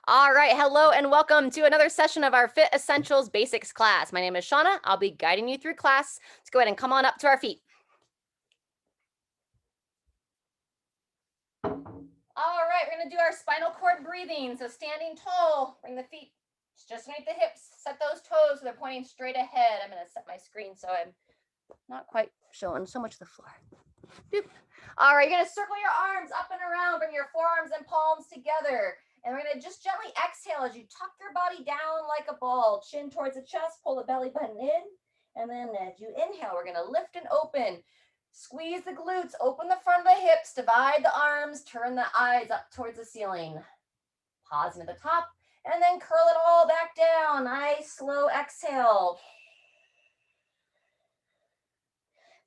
All right, hello and welcome to another session of our FitEssentials Basics class. My name is Shauna. I'll be guiding you through class. Let's go ahead and come on up to our feet. All right, we're going to do our spinal cord breathing. So standing tall, bring the feet just underneath the hips. Set those toes so they're pointing straight ahead. I'm going to set my screen so I'm not quite showing so much of the floor. Boop. All right, you're going to circle your arms up and around. Bring your forearms and palms together. And we're going to just gently exhale as you tuck your body down like a ball. Chin towards the chest, pull the belly button in. And then as you inhale, we're going to lift and open. Squeeze the glutes, open the front of the hips, divide the arms, turn the eyes up towards the ceiling. Pausing at the top, and then curl it all back down. Nice, slow exhale.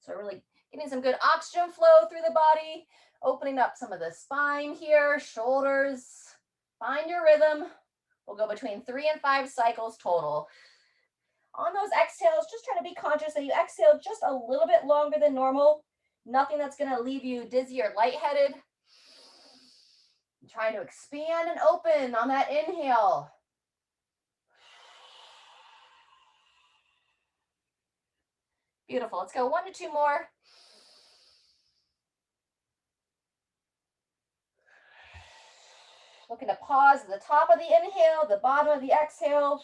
So really getting some good oxygen flow through the body, opening up some of the spine here, shoulders. Find your rhythm. We'll go between 3 and 5 cycles total. On those exhales, just try to be conscious that you exhale just a little bit longer than normal. Nothing that's going to leave you dizzy or lightheaded. Trying to expand and open on that inhale. Beautiful. Let's go 1 to 2 more. Looking to pause at the top of the inhale, the bottom of the exhale.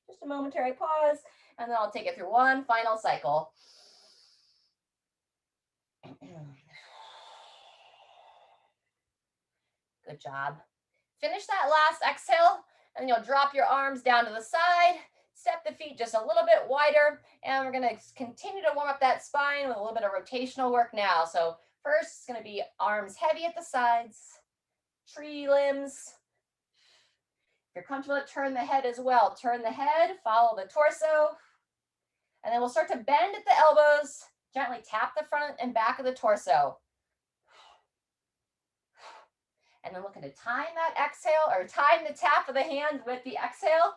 Just a momentary pause, and then I'll take it through one final cycle. Good job. Finish that last exhale, and you'll drop your arms down to the side, step the feet just a little bit wider, and we're going to continue to warm up that spine with a little bit of rotational work now. So first, it's going to be arms heavy at the sides, tree limbs. If you're comfortable to turn the head as well, turn the head, follow the torso, and then we'll start to bend at the elbows, gently tap the front and back of the torso. And then looking to time that exhale, or time the tap of the hand with the exhale.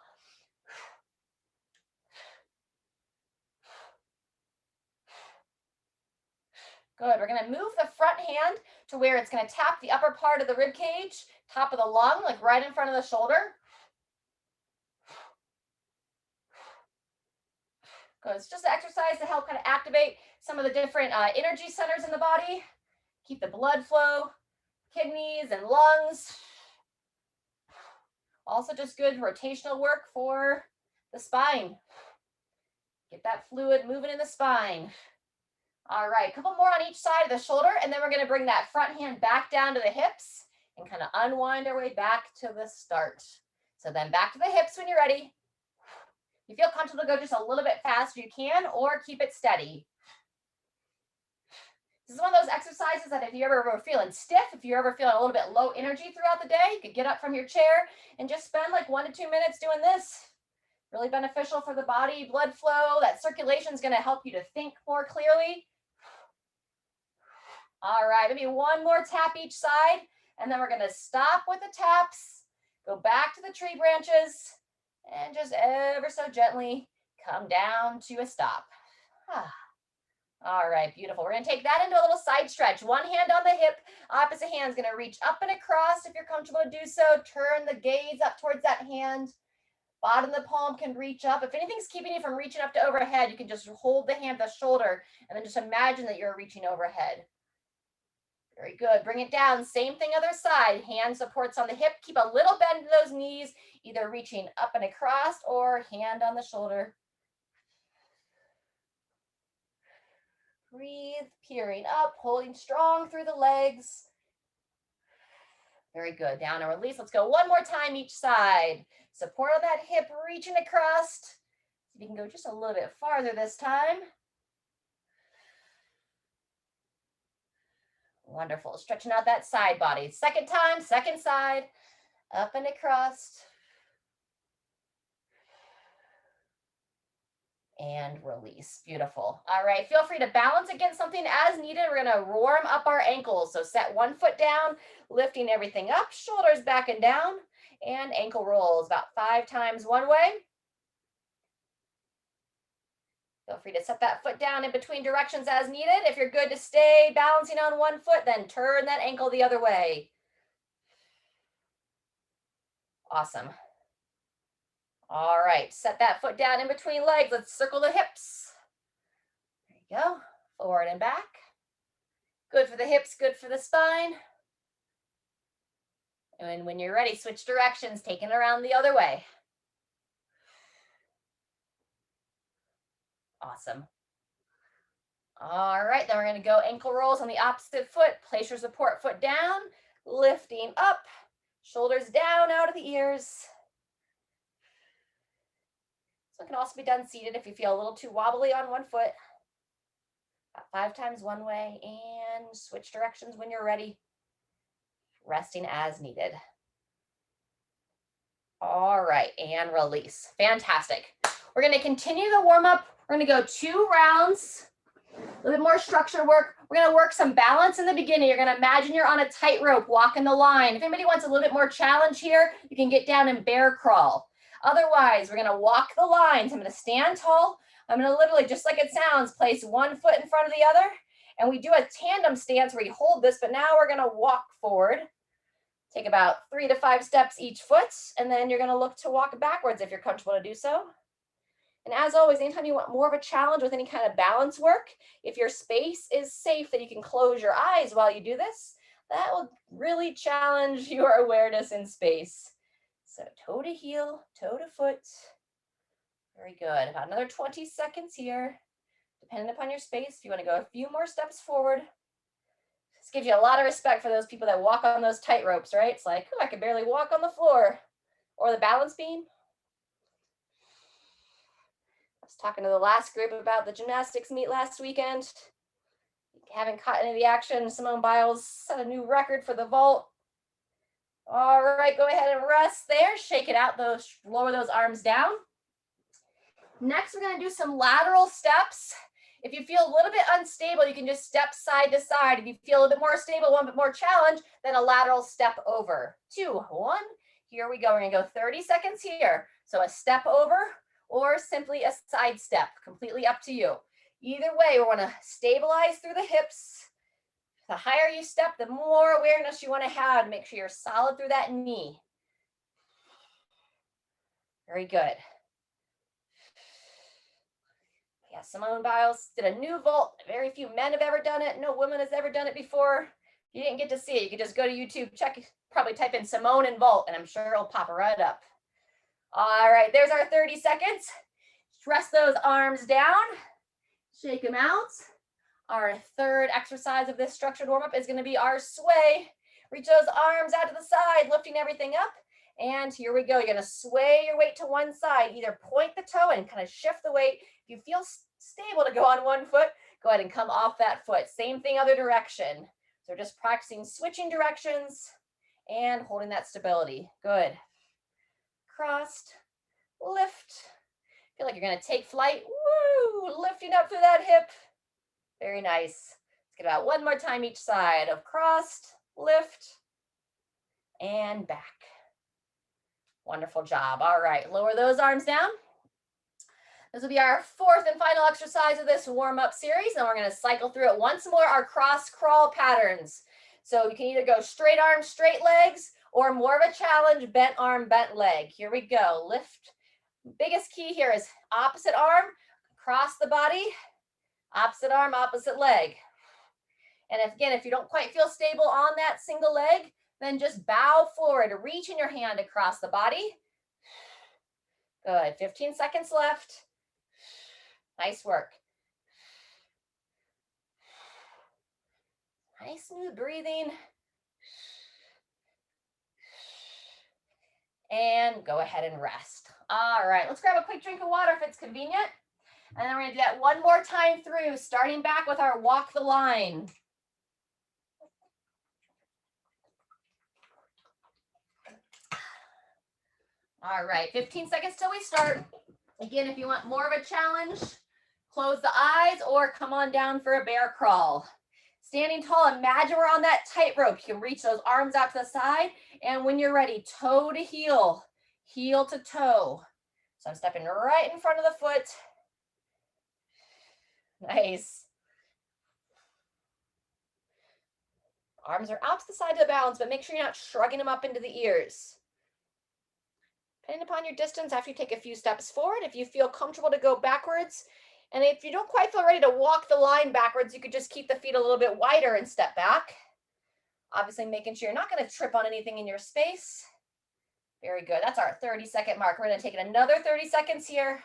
Good. We're going to move the front hand to where it's going to tap the upper part of the rib cage, top of the lung, like right in front of the shoulder. Good. It's just an exercise to help kind of activate some of the different energy centers in the body. Keep the blood flow, kidneys and lungs. Also just good rotational work for the spine. Get that fluid moving in the spine. All right, a couple more on each side of the shoulder, and then we're going to bring that front hand back down to the hips and kind of unwind our way back to the start. So then back to the hips when you're ready. If you feel comfortable to go just a little bit faster, you can, or keep it steady. This is one of those exercises that if you ever were feeling stiff, if you're ever feeling a little bit low energy throughout the day, you could get up from your chair and just spend like 1 to 2 minutes doing this. Really beneficial for the body, blood flow. That circulation is going to help you to think more clearly. All right, maybe one more tap each side, and then we're going to stop with the taps, go back to the tree branches, and just ever so gently come down to a stop. All right, beautiful. We're going to take that into a little side stretch. One hand on the hip, opposite hand is going to reach up and across if you're comfortable to do so. Turn the gaze up towards that hand. Bottom of the palm can reach up. If anything's keeping you from reaching up to overhead, you can just hold the hand at the shoulder and then just imagine that you're reaching overhead. Very good. Bring it down. Same thing other side. Hand supports on the hip. Keep a little bend in those knees, either reaching up and across or hand on the shoulder. Breathe, peering up, holding strong through the legs. Very good. Down and release. Let's go one more time each side. Support on that hip, reaching across. See if you can go just a little bit farther this time. Wonderful. Stretching out that side body. Second time, second side, up and across. And release. Beautiful. All right, feel free to balance against something as needed. We're going to warm up our ankles. So set one foot down, lifting everything up, shoulders back and down, and ankle rolls about 5 times one way. Feel free to set that foot down in between directions as needed. If you're good to stay balancing on one foot, then turn that ankle the other way. Awesome. All right, set that foot down in between legs. Let's circle the hips. There you go. Forward and back. Good for the hips, good for the spine. And when you're ready, switch directions, take it around the other way. Awesome. All right, then we're going to go ankle rolls on the opposite foot. Place your support foot down, lifting up, shoulders down out of the ears. So it can also be done seated if you feel a little too wobbly on one foot. About 5 times one way, and switch directions when you're ready. Resting as needed. All right, and release. Fantastic. We're going to continue the warm-up. We're going to go 2 rounds. A little bit more structured work. We're going to work some balance in the beginning. You're going to imagine you're on a tightrope walking the line. If anybody wants a little bit more challenge here, you can get down and bear crawl. Otherwise, we're going to walk the lines. I'm going to stand tall. I'm going to literally, just like it sounds, place one foot in front of the other. And we do a tandem stance where you hold this, but now we're going to walk forward. Take about 3 to 5 steps each foot, and then you're going to look to walk backwards if you're comfortable to do so. And as always, anytime you want more of a challenge with any kind of balance work, if your space is safe that you can close your eyes while you do this, that will really challenge your awareness in space. So toe to heel, toe to foot. Very good. About another 20 seconds here, depending upon your space. If you want to go a few more steps forward. This gives you a lot of respect for those people that walk on those tight ropes, right? It's like, oh, I can barely walk on the floor. Or the balance beam. I was talking to the last group about the gymnastics meet last weekend. If you haven't caught any of the action, Simone Biles set a new record for the vault. All right, go ahead and rest there. Shake it out, lower those arms down. Next, we're going to do some lateral steps. If you feel a little bit unstable, you can just step side to side. If you feel a little bit more stable, one bit more challenge, then a lateral step over. 2, 1. Here we go. We're going to go 30 seconds here. So a step over or simply a side step, completely up to you. Either way, we want to stabilize through the hips. The higher you step, the more awareness you want to have to make sure you're solid through that knee. Very good. Yeah, Simone Biles did a new vault. Very few men have ever done it. No woman has ever done it before. You didn't get to see it. You could just go to YouTube, check, probably type in Simone and vault, and I'm sure it'll pop right up. All right, there's our 30 seconds. Rest those arms down. Shake them out. Our third exercise of this structured warm-up is going to be our sway. Reach those arms out to the side, lifting everything up. And here we go. You're going to sway your weight to one side. Either point the toe and kind of shift the weight. If you feel stable to go on one foot, go ahead and come off that foot. Same thing, other direction. So just practicing switching directions and holding that stability. Good. Crossed, lift. Feel like you're going to take flight. Woo! Lifting up through that hip. Very nice. Let's get about one more time each side of crossed, lift, and back. Wonderful job. All right, lower those arms down. This will be our 4th and final exercise of this warm-up series, and we're going to cycle through it once more, our cross crawl patterns. So you can either go straight arms, straight legs, or more of a challenge, bent arm, bent leg. Here we go. Lift. Biggest key here is opposite arm, cross the body, opposite arm, opposite leg. And if you don't quite feel stable on that single leg, then just bow forward, reaching your hand across the body. Good, 15 seconds left. Nice work. Nice smooth breathing. And go ahead and rest. All right, let's grab a quick drink of water if it's convenient. And then we're going to do that one more time through, starting back with our walk the line. All right, 15 seconds till we start. Again, if you want more of a challenge, close the eyes or come on down for a bear crawl. Standing tall, imagine we're on that tightrope. You can reach those arms out to the side. And when you're ready, toe to heel, heel to toe. So I'm stepping right in front of the foot. Nice. Arms are out to the side of the balance, but make sure you're not shrugging them up into the ears. depending upon your distance after you take a few steps forward. If you feel comfortable to go backwards, and if you don't quite feel ready to walk the line backwards, you could just keep the feet a little bit wider and step back. Obviously making sure you're not going to trip on anything in your space. Very good. That's our 30-second mark. We're going to take another 30 seconds here.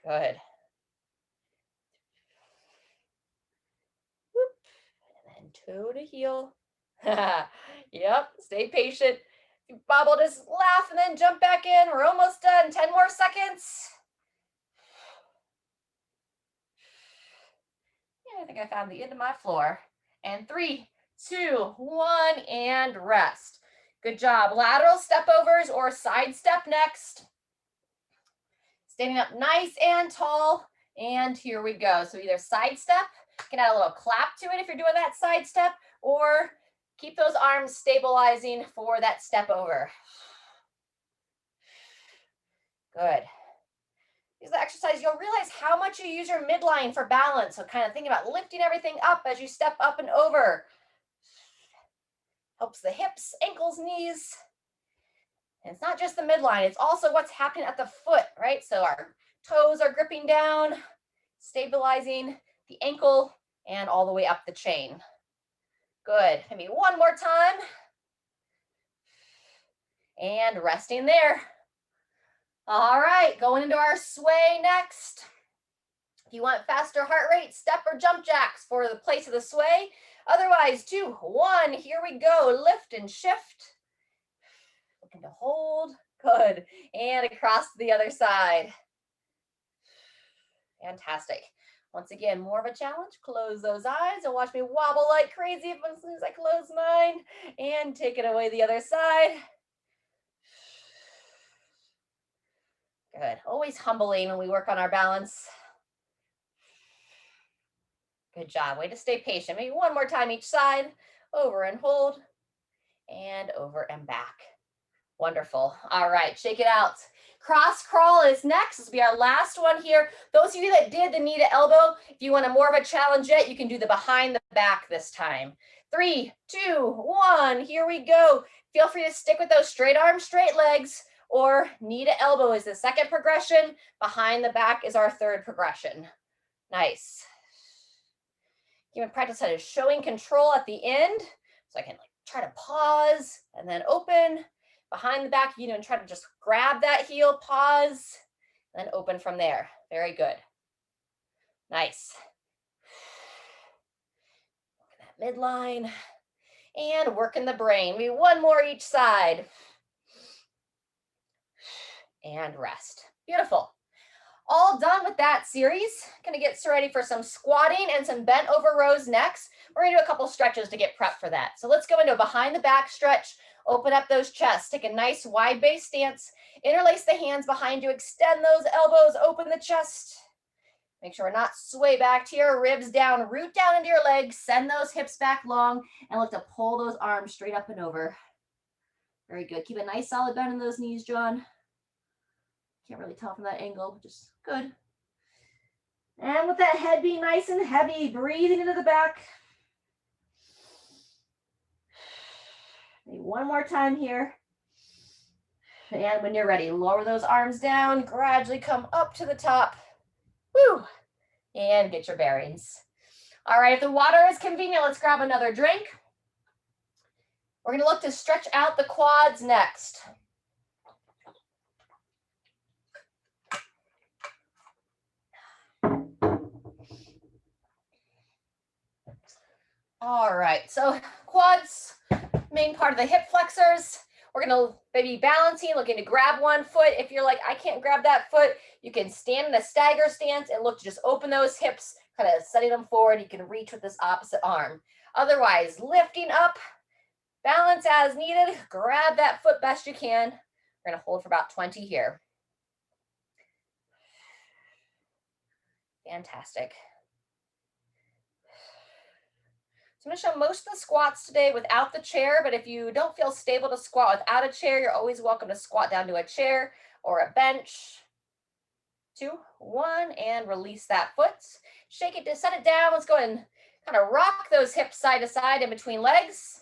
Good. Whoop. And then toe to heel. Yep, stay patient. If you bobble, just laugh and then jump back in. We're almost done. 10 more seconds. Yeah, I think I found the end of my floor. And 3, 2, 1, and rest. Good job. Lateral step overs or side step next. Standing up nice and tall. And here we go. So either side step, you can add a little clap to it if you're doing that side step, or keep those arms stabilizing for that step over. Good. Use the exercise, you'll realize how much you use your midline for balance. So kind of think about lifting everything up as you step up and over. Helps the hips, ankles, knees. And it's not just the midline, it's also what's happening at the foot, right? So our toes are gripping down, stabilizing the ankle and all the way up the chain. Good. Maybe one more time. And resting there. All right, going into our sway next. If you want faster heart rate, step or jump jacks for the place of the sway. Otherwise, 2, 1, here we go. Lift and shift. Looking to hold. Good. And across to the other side. Fantastic. Once again, more of a challenge. Close those eyes and watch me wobble like crazy as soon as I close mine. And take it away the other side. Good. Always humbling when we work on our balance. Good job. Way to stay patient. Maybe one more time each side. Over and hold. And over and back. Wonderful. All right, shake it out. Cross crawl is next. This will be our last one here. Those of you that did the knee to elbow, if you want a more of a challenge yet, you can do the behind the back this time. 3, 2, 1, here we go. Feel free to stick with those straight arms, straight legs, or knee to elbow is the second progression. Behind the back is our third progression. Nice. Give me practice that is showing control at the end. So I can try to pause and then open. Behind the back, you know, and try to just grab that heel, pause, and then open from there. Very good. Nice. Look at that midline. And working the brain. Maybe one more each side. And rest. Beautiful. All done with that series. Gonna get ready for some squatting and some bent over rows next. We're gonna do a couple stretches to get prepped for that. So let's go into a behind the back stretch. Open up those chests. Take a nice wide base stance. Interlace the hands behind you. Extend those elbows. Open the chest. Make sure we're not sway back to your ribs down. Root down into your legs. Send those hips back long and look to pull those arms straight up and over. Very good. Keep a nice solid bend in those knees, John. Can't really tell from that angle, just good. And with that head being nice and heavy, breathing into the back. Maybe one more time here. And when you're ready, lower those arms down, gradually come up to the top. Woo! And get your bearings. All right, if the water is convenient, let's grab another drink. We're gonna look to stretch out the quads next. All right, so quads, main part of the hip flexors. We're gonna maybe balancing, looking to grab one foot. If you're like, I can't grab that foot, you can stand in a stagger stance and look to just open those hips, kind of setting them forward. You can reach with this opposite arm. Otherwise, lifting up, balance as needed, grab that foot best you can. We're gonna hold for about 20 here. Fantastic. So I'm going to show most of the squats today without the chair, but if you don't feel stable to squat without a chair, you're always welcome to squat down to a chair or a bench. 2, 1, and release that foot. Shake it to set it down. Let's go ahead and kind of rock those hips side to side in between legs.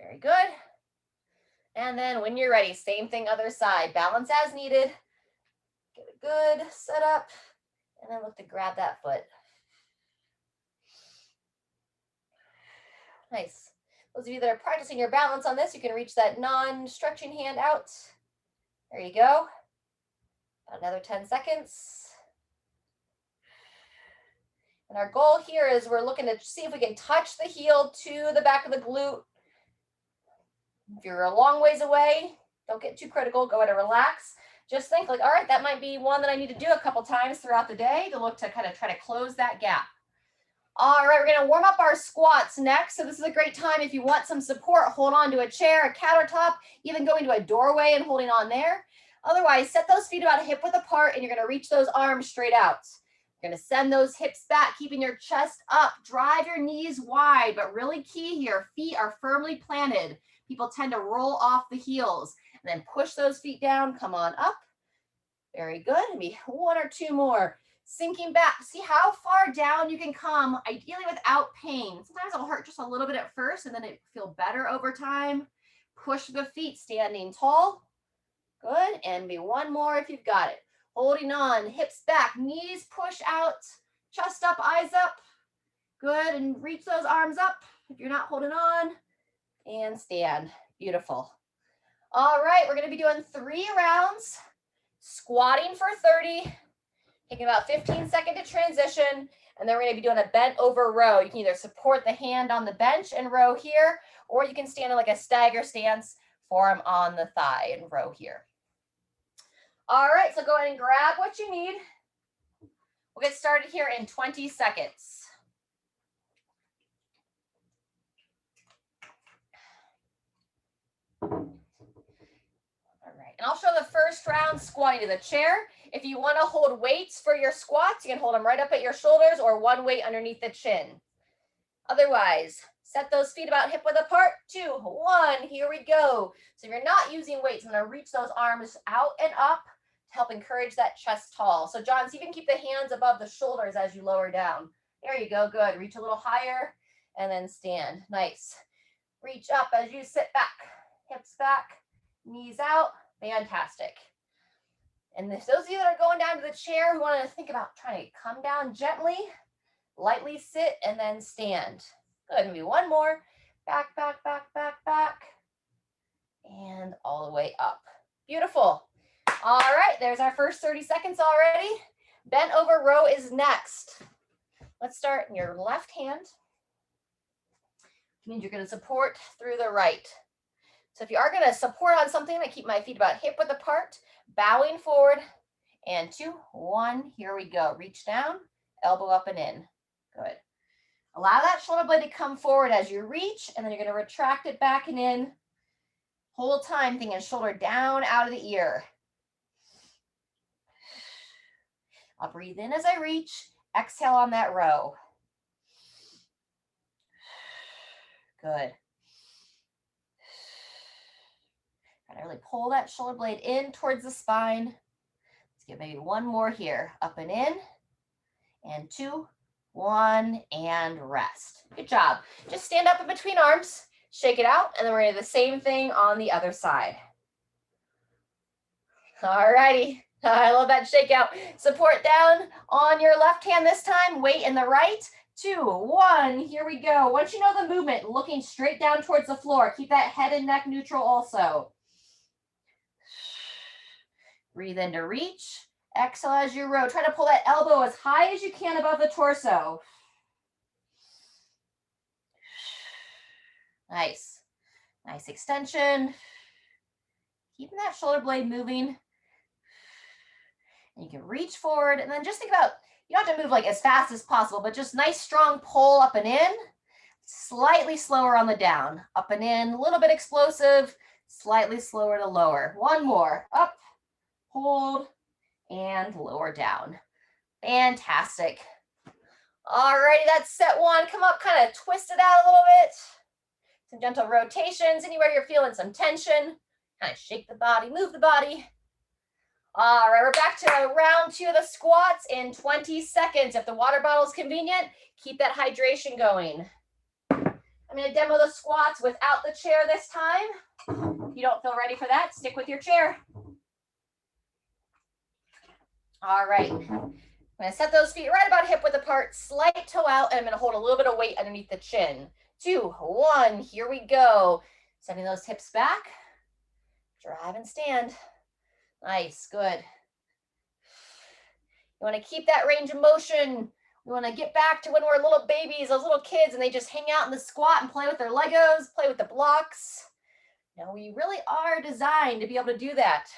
Very good. And then when you're ready, same thing, other side. Balance as needed. Get a good setup. And then look to grab that foot. Nice. Those of you that are practicing your balance on this, you can reach that non-stretching hand out. There you go. Another 10 seconds. And our goal here is we're looking to see if we can touch the heel to the back of the glute. If you're a long ways away, don't get too critical. Go ahead and relax. Just think like, all right, that might be one that I need to do a couple times throughout the day to look to kind of try to close that gap. All right, we're going to warm up our squats next. So this is a great time if you want some support, hold on to a chair, a countertop, even going to a doorway and holding on there. Otherwise, set those feet about hip width apart and you're going to reach those arms straight out. You're going to send those hips back, keeping your chest up. Drive your knees wide, but really key here, feet are firmly planted. People tend to roll off the heels and then push those feet down. Come on up. Very good. Maybe one or two more. Sinking back. See how far down you can come, ideally without pain. Sometimes it'll hurt just a little bit at first and then it feel better over time. Push the feet, standing tall. Good. And maybe one more if you've got it. Holding on, hips back, knees push out, chest up, eyes up. Good. And reach those arms up if you're not holding on. And stand. Beautiful. All right, we're going to be doing 3 rounds. Squatting for 30. Taking about 15 seconds to transition, and then we're going to be doing a bent over row. You can either support the hand on the bench and row here, or you can stand in like a stagger stance, forearm on the thigh and row here. All right, so go ahead and grab what you need. We'll get started here in 20 seconds. And I'll show the first round squatting to the chair. If you want to hold weights for your squats, you can hold them right up at your shoulders or one weight underneath the chin. Otherwise, set those feet about hip width apart. 2, 1, here we go. So if you're not using weights, I'm going to reach those arms out and up to help encourage that chest tall. So John, see if you can keep the hands above the shoulders as you lower down. There you go, good. Reach a little higher and then stand. Nice. Reach up as you sit back, hips back, knees out. Fantastic. And those of you that are going down to the chair who want to think about trying to come down gently, lightly sit and then stand. Good. Maybe one more. Back, back, back, back, back. And all the way up. Beautiful. All right. There's our first 30 seconds already. Bent over row is next. Let's start in your left hand. Which means you're going to support through the right. So if you are going to support on something, I keep my feet about hip width apart, bowing forward, and 2, 1, here we go. Reach down, elbow up and in. Good. Allow that shoulder blade to come forward as you reach, and then you're going to retract it back and in. Whole time thinking shoulder down out of the ear. I'll breathe in as I reach, exhale on that row. Good. Really pull that shoulder blade in towards the spine. Let's get maybe one more here. Up and in. And 2, 1, and rest. Good job. Just stand up in between arms, shake it out, and then we're going to do the same thing on the other side. All righty. I love that shakeout. Support down on your left hand this time. Weight in the right. 2, 1, here we go. Once you know the movement, looking straight down towards the floor. Keep that head and neck neutral also. Breathe in to reach. Exhale as you row. Try to pull that elbow as high as you can above the torso. Nice. Nice extension. Keeping that shoulder blade moving. And you can reach forward and then just think about, you don't have to move like as fast as possible, but just nice strong pull up and in. Slightly slower on the down. Up and in, a little bit explosive. Slightly slower to lower. One more. Up. Hold, and lower down. Fantastic. Alrighty, that's set 1. Come up, kind of twist it out a little bit. Some gentle rotations, anywhere you're feeling some tension. Kind of shake the body, move the body. All right, we're back to round 2 of the squats in 20 seconds. If the water bottle is convenient, keep that hydration going. And I'm going to demo the squats without the chair this time. If you don't feel ready for that, stick with your chair. All right. I'm going to set those feet right about hip width apart, slight toe out, and I'm going to hold a little bit of weight underneath the chin. 2, 1, here we go. Sending those hips back. Drive and stand. Nice, good. You want to keep that range of motion. We want to get back to when we're little babies, those little kids, and they just hang out in the squat and play with their Legos, play with the blocks. Now, we really are designed to be able to do that.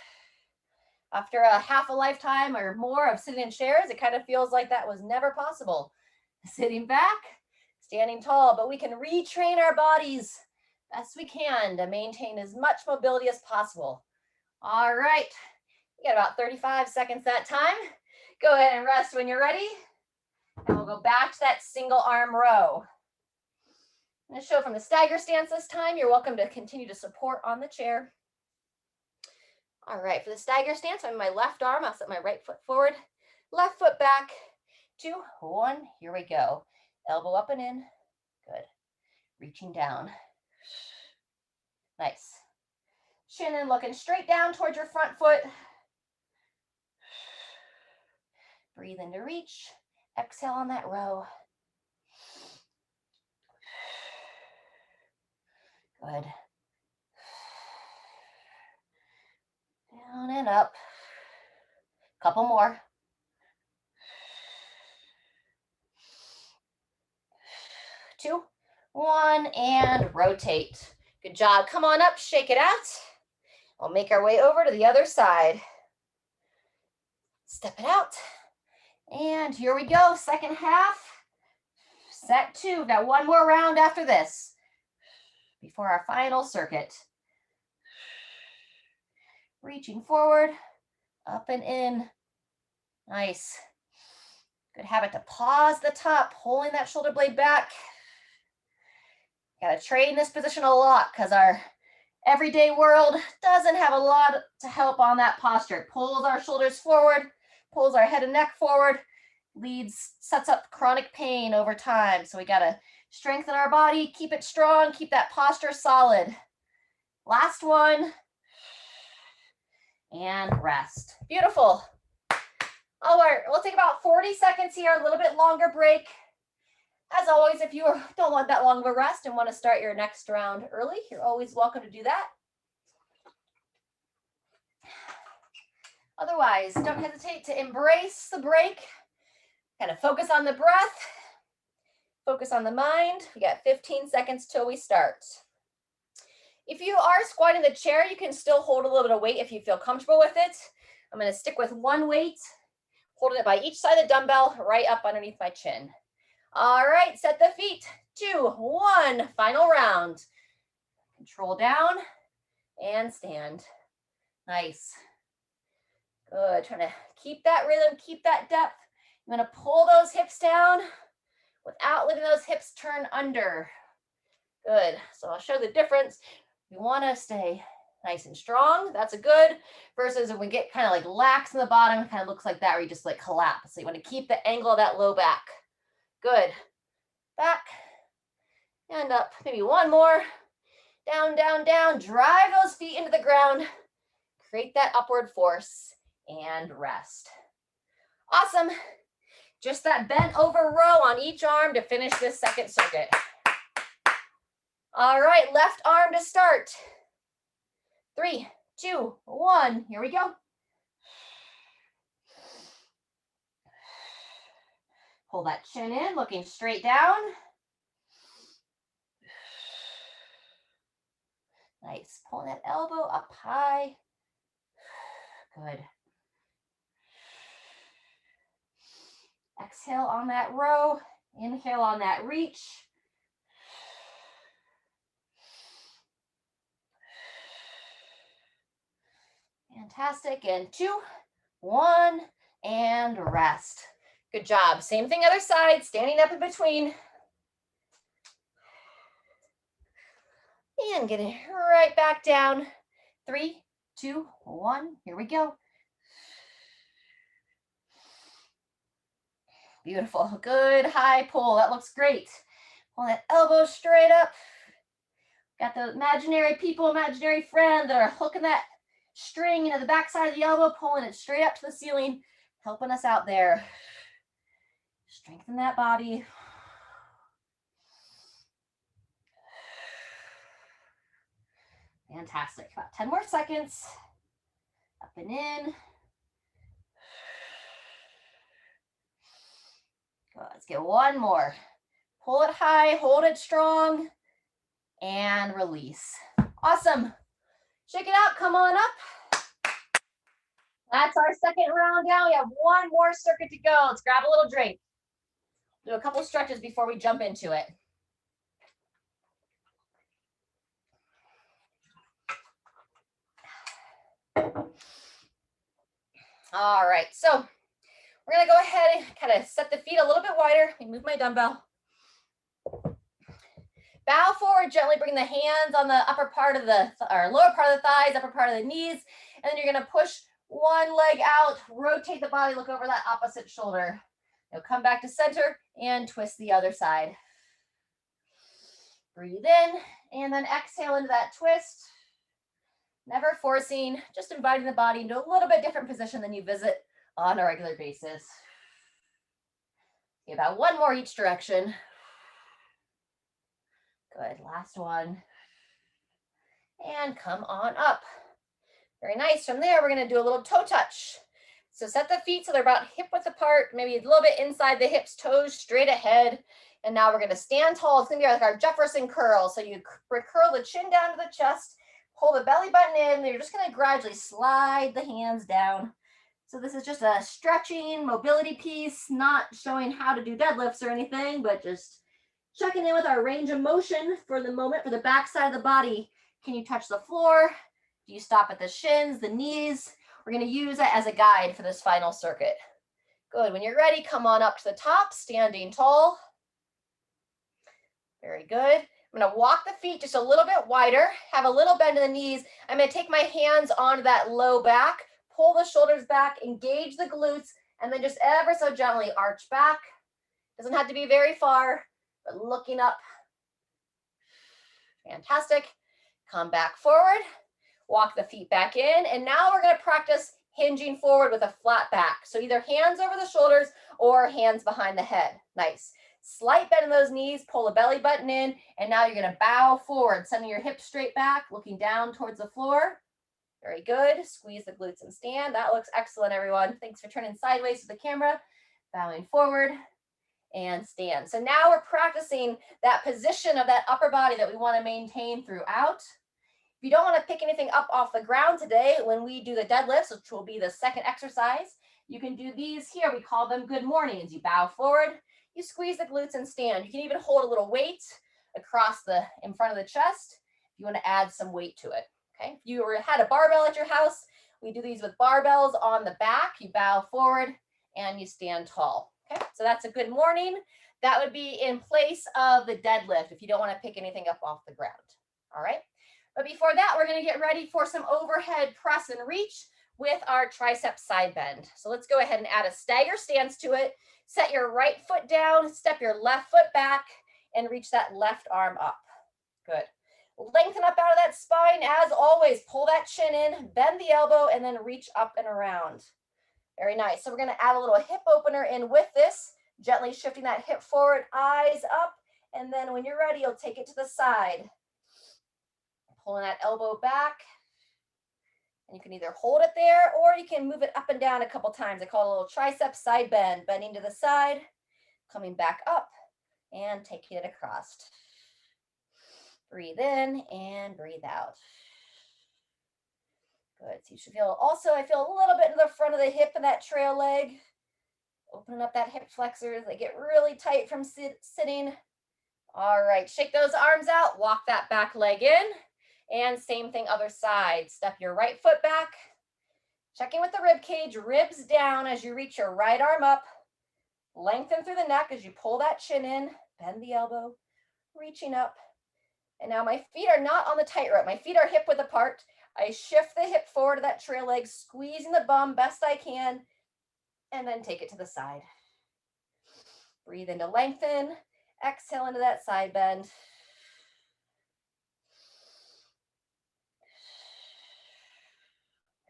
After a half a lifetime or more of sitting in chairs, it kind of feels like that was never possible. Sitting back, standing tall, but we can retrain our bodies best we can to maintain as much mobility as possible. All right, you got about 35 seconds that time. Go ahead and rest when you're ready. And we'll go back to that single arm row. I'm going to show from the stagger stance this time. You're welcome to continue to support on the chair. All right, for the stagger stance, I'm in my left arm. I'll set my right foot forward, left foot back. 2, 1, here we go. Elbow up and in. Good. Reaching down. Nice. Chin in, looking straight down towards your front foot. Breathe in to reach. Exhale on that row. Good. Down and up. Couple more. 2, 1, and rotate. Good job. Come on up, shake it out. We'll make our way over to the other side. Step it out. And here we go, second half. Set 2. We've got one more round after this before our final circuit. Reaching forward, up and in. Nice. Good habit to pause the top, pulling that shoulder blade back. Got to train this position a lot because our everyday world doesn't have a lot to help on that posture. It pulls our shoulders forward, pulls our head and neck forward, sets up chronic pain over time. So we got to strengthen our body, keep it strong, keep that posture solid. Last one. And rest. Beautiful. All right, we'll take about 40 seconds here, a little bit longer break. As always, if you don't want that long of a rest and want to start your next round early, you're always welcome to do that. Otherwise, don't hesitate to embrace the break. Kind of focus on the breath, focus on the mind. We got 15 seconds till we start. If you are squatting the chair, you can still hold a little bit of weight if you feel comfortable with it. I'm going to stick with one weight, holding it by each side of the dumbbell, right up underneath my chin. All right, set the feet. 2, 1, final round. Control down and stand. Nice. Good, trying to keep that rhythm, keep that depth. I'm going to pull those hips down without letting those hips turn under. Good, so I'll show the difference. We want to stay nice and strong. That's a good. Versus if we get kind of like lax in the bottom, it kind of looks like that where you just like collapse. So you want to keep the angle of that low back. Good. Back and up. Maybe one more. Down, down, down. Drive those feet into the ground. Create that upward force and rest. Awesome. Just that bent over row on each arm to finish this second circuit. All right, left arm to start. 3, 2, 1, here we go. Pull that chin in, looking straight down. Nice, pulling that elbow up high. Good. Exhale on that row, inhale on that reach. Fantastic, and 2, 1, and rest. Good job. Same thing other side, standing up in between. And getting right back down. 3, 2, 1, here we go. Beautiful, good high pull, that looks great. Pull that elbow straight up. Got the imaginary people, imaginary friend that are hooking that string into the backside of the elbow, pulling it straight up to the ceiling, helping us out there. Strengthen that body. Fantastic. About 10 more seconds. Up and in. Good. Let's get one more. Pull it high, hold it strong, and release. Awesome. Shake it out. Come on up. That's our second round down. We have one more circuit to go. Let's grab a little drink. Do a couple stretches before we jump into it. All right, so we're gonna go ahead and kind of set the feet a little bit wider. Let me move my dumbbell. Bow forward, gently bring the hands on the upper part of the, or lower part of the thighs, upper part of the knees, and then you're gonna push one leg out, rotate the body, look over that opposite shoulder. You'll come back to center and twist the other side. Breathe in, and then exhale into that twist. Never forcing, just inviting the body into a little bit different position than you visit on a regular basis. Okay, about one more each direction. Good, last one. And come on up. Very nice. From there, we're gonna do a little toe touch. So set the feet so they're about hip width apart, maybe a little bit inside the hips, toes straight ahead. And now we're gonna stand tall. It's gonna be like our Jefferson curl. So you curl the chin down to the chest, pull the belly button in, and you're just gonna gradually slide the hands down. So this is just a stretching mobility piece, not showing how to do deadlifts or anything, but just checking in with our range of motion for the moment. For the back side of the body, can you touch the floor? Do you stop at the shins, the knees? We're gonna use it as a guide for this final circuit. Good, when you're ready, come on up to the top, standing tall. Very good. I'm gonna walk the feet just a little bit wider, have a little bend in the knees. I'm gonna take my hands onto that low back, pull the shoulders back, engage the glutes, and then just ever so gently arch back. Doesn't have to be very far, but looking up. Fantastic. Come back forward, walk the feet back in, and now we're gonna practice hinging forward with a flat back. So either hands over the shoulders or hands behind the head. Nice. Slight bend in those knees, pull the belly button in, and now you're gonna bow forward, sending your hips straight back, looking down towards the floor. Very good. Squeeze the glutes and stand. That looks excellent, everyone. Thanks for turning sideways to the camera. Bowing forward and stand. So now we're practicing that position of that upper body that we want to maintain throughout. If you don't want to pick anything up off the ground today, when we do the deadlifts, which will be the second exercise, you can do these here. We call them good mornings. You bow forward, you squeeze the glutes and stand. You can even hold a little weight across in front of the chest if you want to add some weight to it. Okay, if you had a barbell at your house, we do these with barbells on the back. You bow forward and you stand tall. Okay, so that's a good morning. That would be in place of the deadlift if you don't want to pick anything up off the ground. All right, but before that, we're going to get ready for some overhead press and reach with our tricep side bend. So let's go ahead and add a stagger stance to it. Set your right foot down, step your left foot back, and reach that left arm up. Good. Lengthen up out of that spine. As always, pull that chin in, bend the elbow, and then reach up and around. Very nice. So we're going to add a little hip opener in with this, gently shifting that hip forward, eyes up, and then when you're ready, you'll take it to the side. Pulling that elbow back. And you can either hold it there or you can move it up and down a couple times. I call it a little tricep side bend, bending to the side, coming back up, and taking it across. Breathe in and breathe out. Good. So you should feel also, I feel a little bit in the front of the hip and that trail leg. Opening up that hip flexors. They get really tight from sitting. All right. Shake those arms out. Walk that back leg in. And same thing, other side. Step your right foot back. Checking with the rib cage. Ribs down as you reach your right arm up. Lengthen through the neck as you pull that chin in. Bend the elbow. Reaching up. And now my feet are not on the tightrope. My feet are hip width apart. I shift the hip forward to that trail leg, squeezing the bum best I can, and then take it to the side. Breathe in to lengthen, Exhale into that side bend.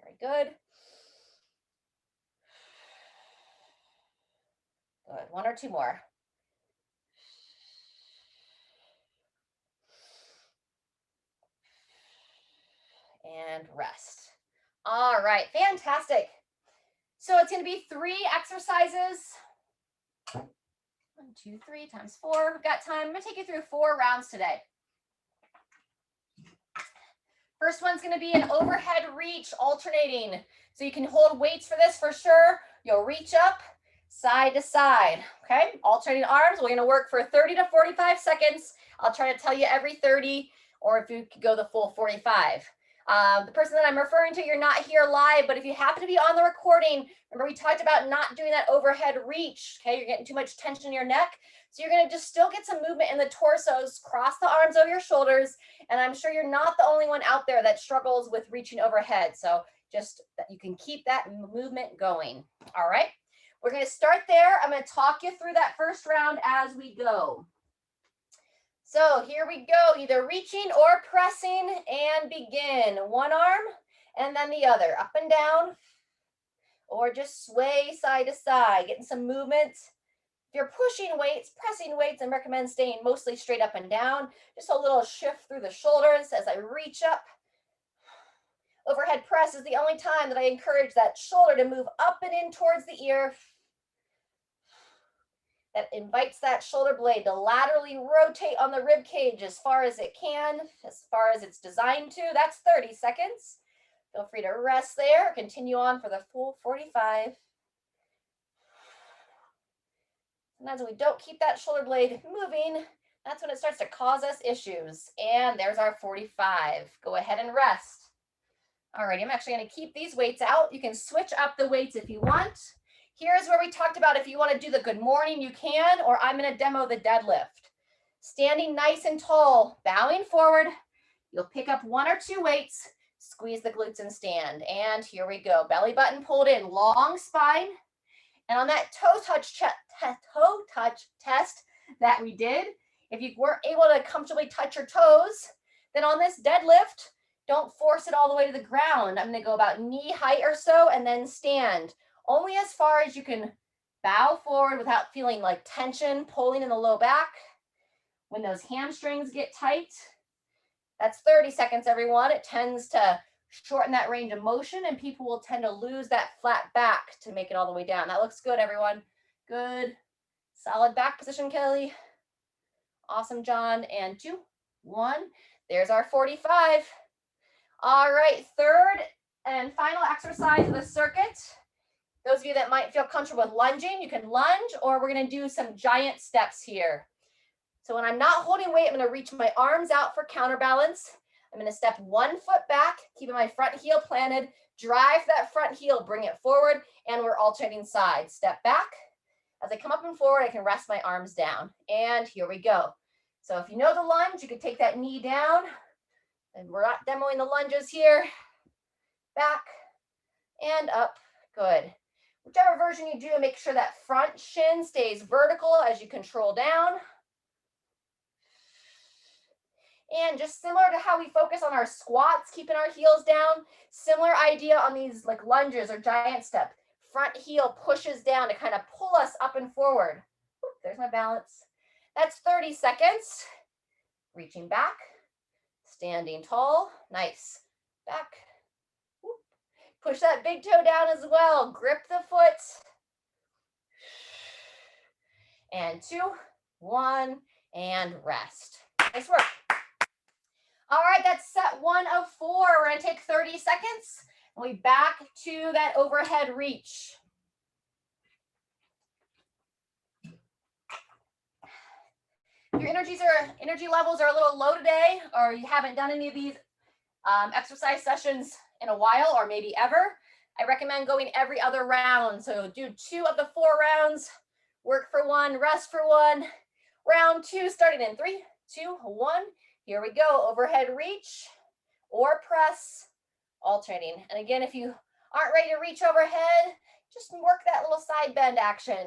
Very good. Good. One or two more. And rest. All right, fantastic. So it's going to be 3 exercises. 1, 2, 3 times 4. We've got time. I'm going to take you through 4 rounds today. First one's going to be an overhead reach alternating. So you can hold weights for this for sure. You'll reach up side to side. Okay, alternating arms. We're going to work for 30 to 45 seconds. I'll try to tell you every 30, or if you could go the full 45. The person that I'm referring to, you're not here live, but if you happen to be on the recording, remember we talked about not doing that overhead reach. Okay, you're getting too much tension in your neck. So you're going to just still get some movement in the torsos, cross the arms over your shoulders. And I'm sure you're not the only one out there that struggles with reaching overhead. So just that you can keep that movement going. All right, we're going to start there. I'm going to talk you through that first round as we go. So here we go, either reaching or pressing, and begin. One arm and then the other, up and down, or just sway side to side, getting some movement. If you're pushing weights, pressing weights, I recommend staying mostly straight up and down. Just a little shift through the shoulders as I reach up. Overhead press is the only time that I encourage that shoulder to move up and in towards the ear. That invites that shoulder blade to laterally rotate on the rib cage as far as it can, as far as it's designed to. That's 30 seconds. Feel free to rest there. Continue on for the full 45. Sometimes when we don't keep that shoulder blade moving, that's when it starts to cause us issues. And there's our 45. Go ahead and rest. All right, I'm actually going to keep these weights out. You can switch up the weights if you want. Here's where we talked about if you want to do the good morning, you can, or I'm going to demo the deadlift. Standing nice and tall, bowing forward. You'll pick up 1 or 2 weights, squeeze the glutes and stand. And here we go. Belly button pulled in, long spine. And on that toe touch test that we did, if you weren't able to comfortably touch your toes, then on this deadlift, don't force it all the way to the ground. I'm going to go about knee height or so and then stand. Only as far as you can bow forward without feeling like tension pulling in the low back. When those hamstrings get tight, that's 30 seconds, everyone. It tends to shorten that range of motion and people will tend to lose that flat back to make it all the way down. That looks good, everyone. Good. Solid back position, Kelly. Awesome, John. And 2, 1. There's our 45. All right, third and final exercise of the circuit. Those of you that might feel comfortable with lunging, you can lunge, or we're going to do some giant steps here. So when I'm not holding weight, I'm going to reach my arms out for counterbalance. I'm going to step 1 foot back, keeping my front heel planted, drive that front heel, bring it forward, and we're alternating sides. Step back. As I come up and forward, I can rest my arms down. And here we go. So if you know the lunge, you can take that knee down. And we're not demoing the lunges here. Back and up. Good. Whichever version you do, make sure that front shin stays vertical as you control down. And just similar to how we focus on our squats, keeping our heels down, similar idea on these like lunges or giant step. Front heel pushes down to kind of pull us up and forward. There's my balance. That's 30 seconds. Reaching back, standing tall, nice. Back. Push that big toe down as well. Grip the foot. And 2, 1, and rest. Nice work. All right, that's set 1 of 4. We're going to take 30 seconds. And we back to that overhead reach. If your energy levels are a little low today, or you haven't done any of these exercise sessions in a while, or maybe ever, I recommend going every other round. So do 2 of the 4 rounds, work for 1, rest for 1. Round 2, starting in 3, 2, 1. Here we go. Overhead reach or press, alternating. And again, if you aren't ready to reach overhead, just work that little side bend action.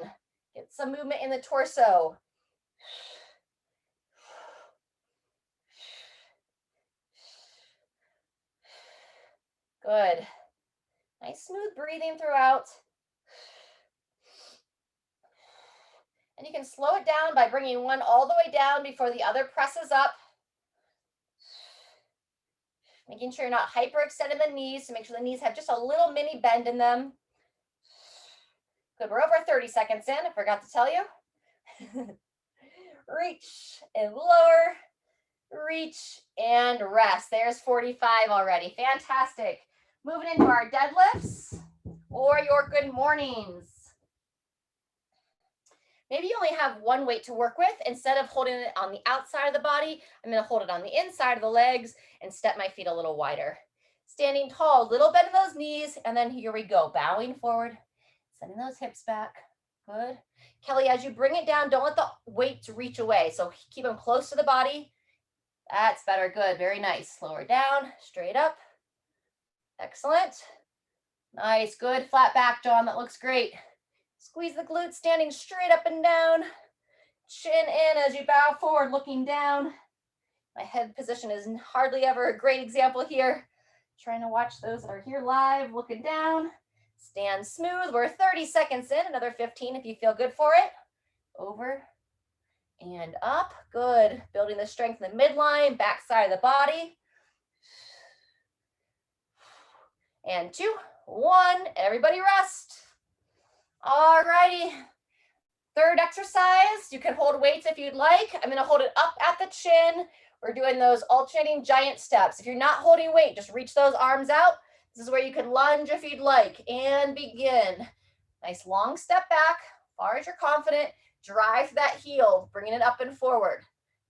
Get some movement in the torso. Good. Nice smooth breathing throughout. And you can slow it down by bringing one all the way down before the other presses up. Making sure you're not hyperextending the knees, to make sure the knees have just a little mini bend in them. Good, we're over 30 seconds in, I forgot to tell you. Reach and lower, reach and rest. There's 45 already, fantastic. Moving into our deadlifts or your good mornings. Maybe you only have one weight to work with. Instead of holding it on the outside of the body, I'm going to hold it on the inside of the legs and step my feet a little wider. Standing tall, little bend in those knees, and then here we go, bowing forward, sending those hips back. Good. Kelly, as you bring it down, don't let the weights reach away. So keep them close to the body. That's better. Good. Very nice. Lower down, straight up. Excellent. Nice. Good. Flat back, John. That looks great. Squeeze the glutes, standing straight up and down. Chin in as you bow forward, looking down. My head position is hardly ever a great example here. Trying to watch those that are here live, looking down. Stand smooth. We're 30 seconds in, another 15 if you feel good for it. Over and up. Good. Building the strength in the midline, back side of the body. And 2, 1. Everybody rest. All righty. Third exercise, you can hold weights if you'd like. I'm going to hold it up at the chin. We're doing those alternating giant steps. If you're not holding weight, just reach those arms out. This is where you can lunge if you'd like, and begin. Nice long step back, far as you're confident. Drive that heel, bringing it up and forward.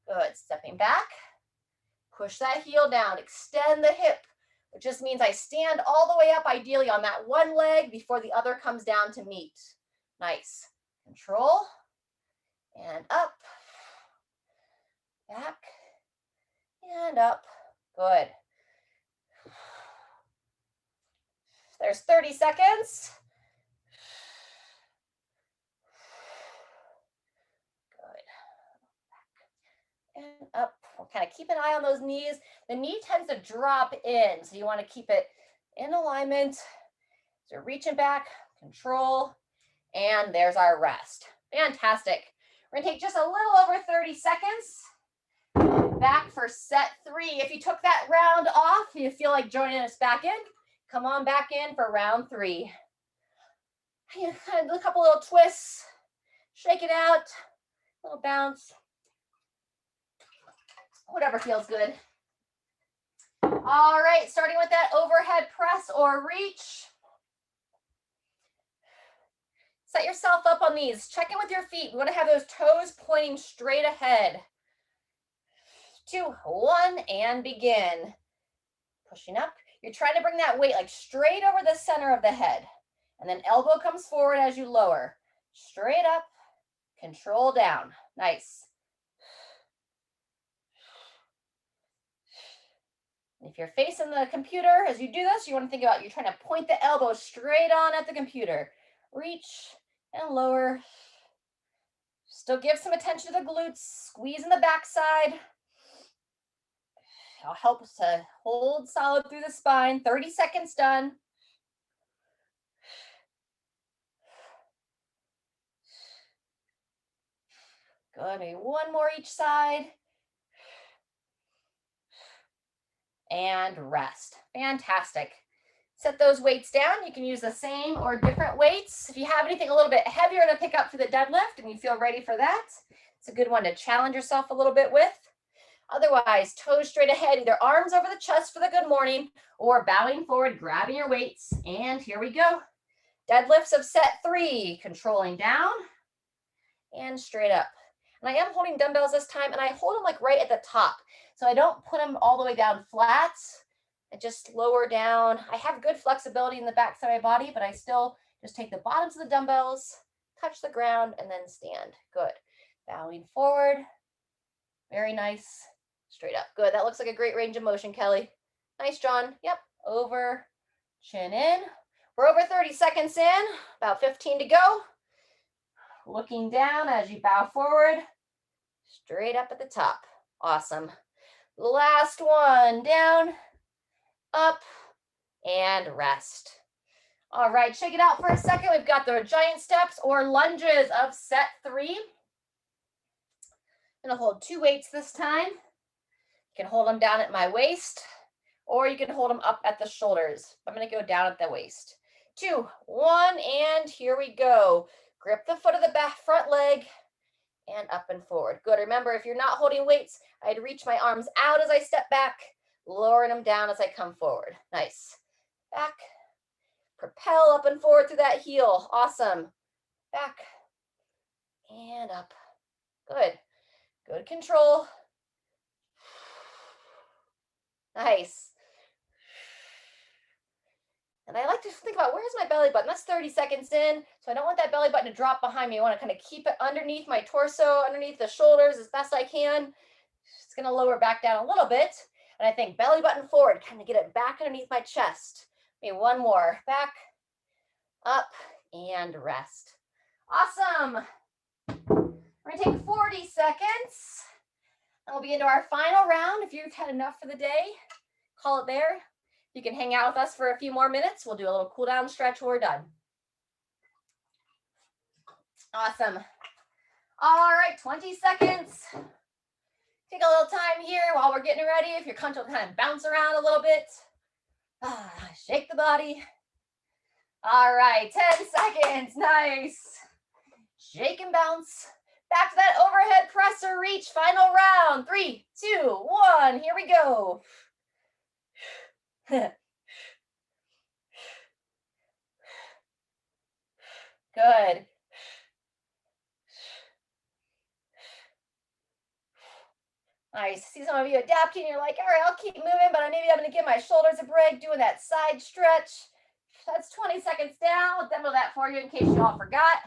Good, stepping back. Push that heel down, extend the hip, which just means I stand all the way up, ideally on that one leg before the other comes down to meet. Nice. Control, and up, back, and up. Good. There's 30 seconds. Good. And up. We'll kind of keep an eye on those knees. The knee tends to drop in, so you want to keep it in alignment. So reaching back, control, and there's our rest. Fantastic. We're gonna take just a little over 30 seconds. Back for set 3. If you took that round off, you feel like joining us back in, come on back in for round 3. Do a couple little twists, shake it out, little bounce, whatever feels good. All right, starting with that overhead press or reach. Set yourself up on these. Check in with your feet. We want to have those toes pointing straight ahead. 2, 1, and begin. Pushing up. You're trying to bring that weight like straight over the center of the head. And then elbow comes forward as you lower. Straight up, control down. Nice. If you're facing the computer as you do this, you want to think about you're trying to point the elbow straight on at the computer. Reach and lower. Still give some attention to the glutes. Squeeze in the backside. It'll help us to hold solid through the spine. 30 seconds done. Good. Maybe one more each side. And rest. Fantastic. Set those weights down. You can use the same or different weights. If you have anything a little bit heavier to pick up for the deadlift and you feel ready for that, it's a good one to challenge yourself a little bit with. Otherwise, toes straight ahead, either arms over the chest for the good morning or bowing forward, grabbing your weights. And here we go. Deadlifts of set 3, controlling down and straight up. And I am holding dumbbells this time, and I hold them like right at the top. So I don't put them all the way down flat. I just lower down. I have good flexibility in the back side of my body, but I still just take the bottoms of the dumbbells, touch the ground, and then stand. Good. Bowing forward. Very nice. Straight up. Good. That looks like a great range of motion, Kelly. Nice, John. Yep. Over, chin in. We're over 30 seconds in. About 15 to go. Looking down as you bow forward. Straight up at the top. Awesome. Last one. Down, up, and rest. All right, shake it out for a second. We've got the giant steps or lunges of set 3. I'm gonna hold 2 weights this time. You can hold them down at my waist, or you can hold them up at the shoulders. I'm gonna go down at the waist. 2, 1, and here we go. Grip the foot of the back front leg and up and forward. Good. Remember, if you're not holding weights, I'd reach my arms out as I step back, lowering them down as I come forward. Nice. Back. Propel up and forward through that heel. Awesome. Back and up. Good. Good control. Nice. And I like to think about, where's my belly button? That's 30 seconds in, so I don't want that belly button to drop behind me. I want to kind of keep it underneath my torso, underneath the shoulders as best I can. It's going to lower back down a little bit. And I think belly button forward, kind of get it back underneath my chest. Maybe one more. Back, up, and rest. Awesome. We're going to take 40 seconds. And we'll be into our final round. If you've had enough for the day, call it there. You can hang out with us for a few more minutes. We'll do a little cool down stretch when we're done. Awesome. All right, 20 seconds. Take a little time here while we're getting ready. If you're comfortable, kind of bounce around a little bit. Shake the body. All right, 10 seconds. Nice. Shake and bounce. Back to that overhead press or reach. Final round. 3, 2, 1. Here we go. Good. Nice. See some of you adapting. You're like, all right, I'll keep moving, but maybe I'm going to give my shoulders a break, doing that side stretch. That's 20 seconds down. We'll demo that for you in case you all forgot.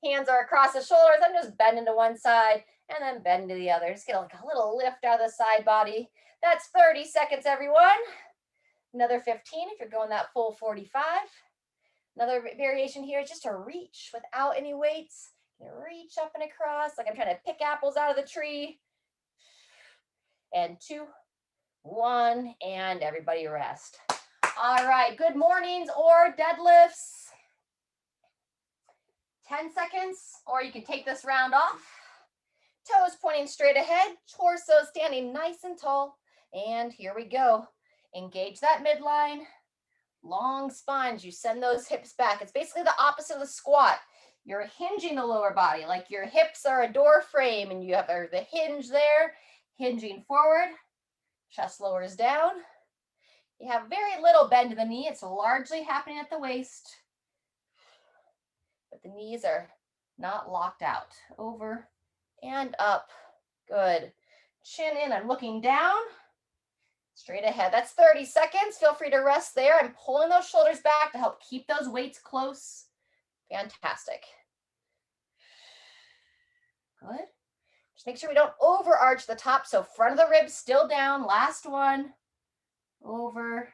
Hands are across the shoulders. I'm just bending to one side and then bend to the other. Just get like a little lift out of the side body. That's 30 seconds, everyone. Another 15 if you're going that full 45. Another variation here is just to reach without any weights. Reach up and across like I'm trying to pick apples out of the tree. And 2, 1, and everybody rest. All right, good mornings or deadlifts. 10 seconds, or you can take this round off. Toes pointing straight ahead, torso standing nice and tall. And here we go. Engage that midline. Long spines, you send those hips back. It's basically the opposite of the squat. You're hinging the lower body, like your hips are a door frame and you have the hinge there, hinging forward. Chest lowers down. You have very little bend to the knee. It's largely happening at the waist. But the knees are not locked out. Over and up. Good. Chin in, I'm looking down. Straight ahead. That's 30 seconds. Feel free to rest there. I'm pulling those shoulders back to help keep those weights close. Fantastic. Good. Just make sure we don't overarch the top. So front of the ribs still down. Last one. Over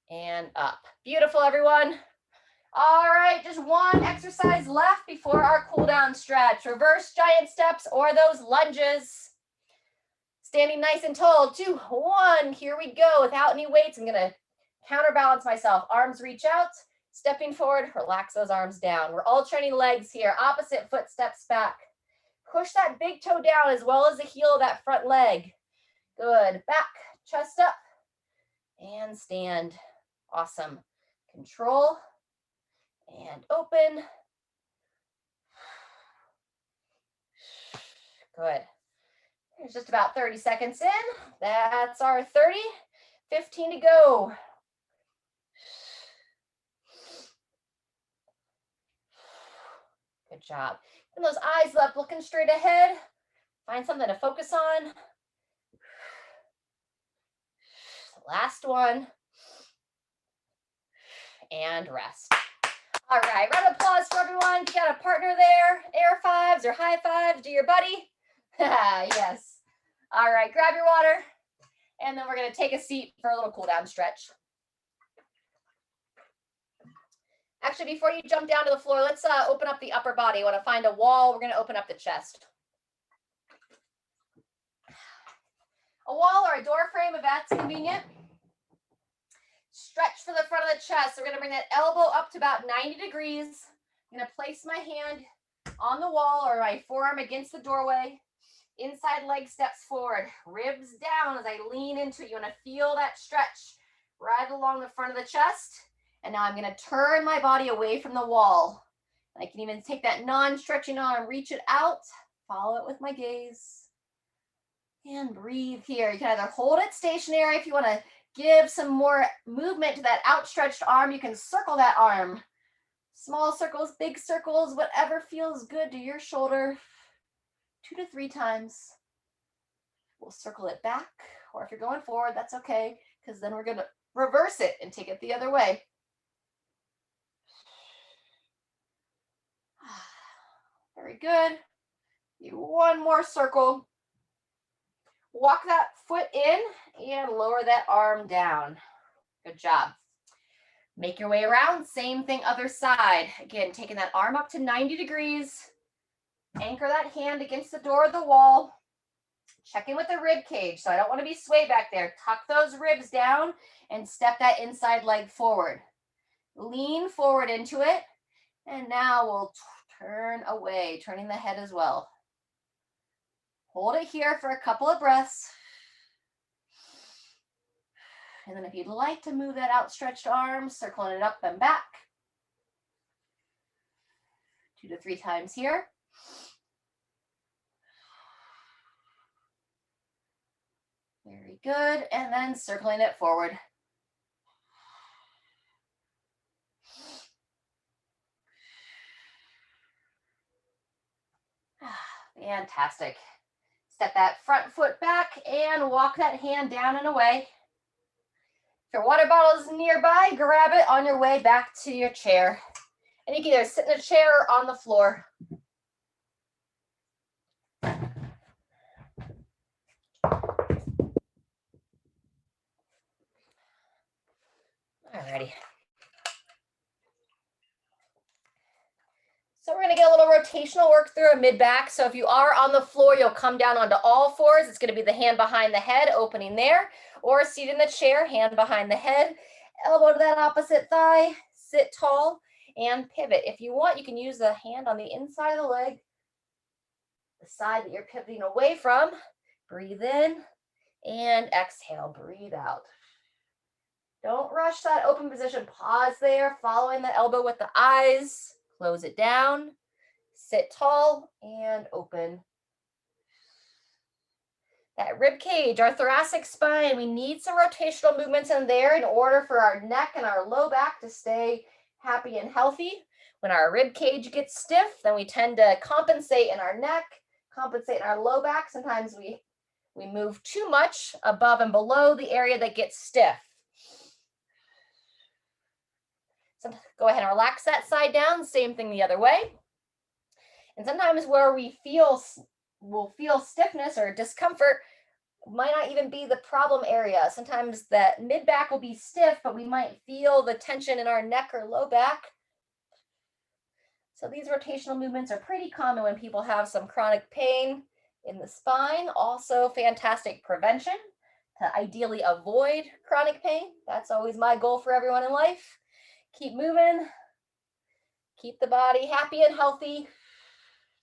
and up. Beautiful, everyone. All right, just one exercise left before our cool down stretch. Reverse giant steps or those lunges. Standing nice and tall. 2, 1. Here we go. Without any weights, I'm going to counterbalance myself. Arms reach out. Stepping forward, relax those arms down. We're all training legs here. Opposite foot steps back. Push that big toe down as well as the heel of that front leg. Good. Back, chest up, and stand. Awesome. Control and open. Good. There's just about 30 seconds in. That's our 30. 15 to go. Good job. And those eyes up, looking straight ahead. Find something to focus on. Last one. And rest. All right, round of applause for everyone. If you got a partner there, air fives or high fives to your buddy. Yes. All right, grab your water. And then we're going to take a seat for a little cool down stretch. Actually, before you jump down to the floor, let's open up the upper body. You want to find a wall. We're going to open up the chest. A wall or a door frame if that's convenient. Stretch for the front of the chest. So we're gonna bring that elbow up to about 90 degrees. I'm gonna place my hand on the wall or my forearm against the doorway. Inside leg steps forward, ribs down as I lean into it. You wanna feel that stretch right along the front of the chest. And now I'm gonna turn my body away from the wall. I can even take that non-stretching arm, reach it out, follow it with my gaze. And breathe here. You can either hold it stationary if you want to give some more movement to that outstretched arm. You can circle that arm. Small circles, big circles, whatever feels good to your shoulder. 2 to 3 times. We'll circle it back, or if you're going forward, that's okay, because then we're going to reverse it and take it the other way. Very good. Do one more circle. Walk that foot in and lower that arm down. Good job. Make your way around. Same thing, other side. Again, taking that arm up to 90 degrees. Anchor that hand against the door of the wall. Check in with the rib cage. So I don't want to be swayed back there. Tuck those ribs down and step that inside leg forward. Lean forward into it. And now we'll turn away, turning the head as well. Hold it here for a couple of breaths. And then if you'd like to move that outstretched arm, circling it up and back. 2 to 3 times here. Very good. And then circling it forward. Fantastic. Step that front foot back and walk that hand down and away. If your water bottle is nearby, grab it on your way back to your chair. And you can either sit in a chair or on the floor. Alrighty. So we're going to get a little rotational work through a mid-back. So if you are on the floor, you'll come down onto all fours. It's going to be the hand behind the head, opening there, or seat in the chair, hand behind the head, elbow to that opposite thigh, sit tall, and pivot. If you want, you can use the hand on the inside of the leg, the side that you're pivoting away from. Breathe in and exhale, breathe out. Don't rush that open position. Pause there, following the elbow with the eyes. Close it down, sit tall, and open. That rib cage, our thoracic spine, we need some rotational movements in there in order for our neck and our low back to stay happy and healthy. When our rib cage gets stiff, then we tend to compensate in our neck, compensate in our low back. Sometimes we move too much above and below the area that gets stiff. So go ahead and relax that side down, same thing the other way. And sometimes where we'll feel stiffness or discomfort might not even be the problem area. Sometimes that mid back will be stiff, but we might feel the tension in our neck or low back. So these rotational movements are pretty common when people have some chronic pain in the spine. Also fantastic prevention to ideally avoid chronic pain. That's always my goal for everyone in life. Keep moving, keep the body happy and healthy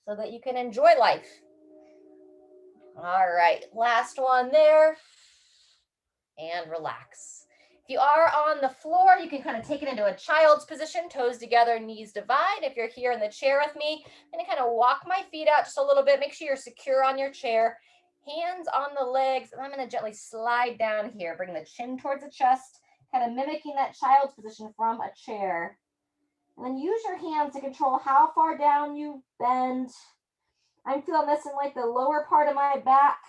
so that you can enjoy life. All right, last one there, and relax. If you are on the floor, you can kind of take it into a child's position, toes together, knees divide. If you're here in the chair with me, I'm gonna kind of walk my feet out just a little bit, make sure you're secure on your chair, hands on the legs, and I'm gonna gently slide down here, bring the chin towards the chest, kind of mimicking that child's position from a chair. And then use your hands to control how far down you bend. I'm feeling this in like the lower part of my back.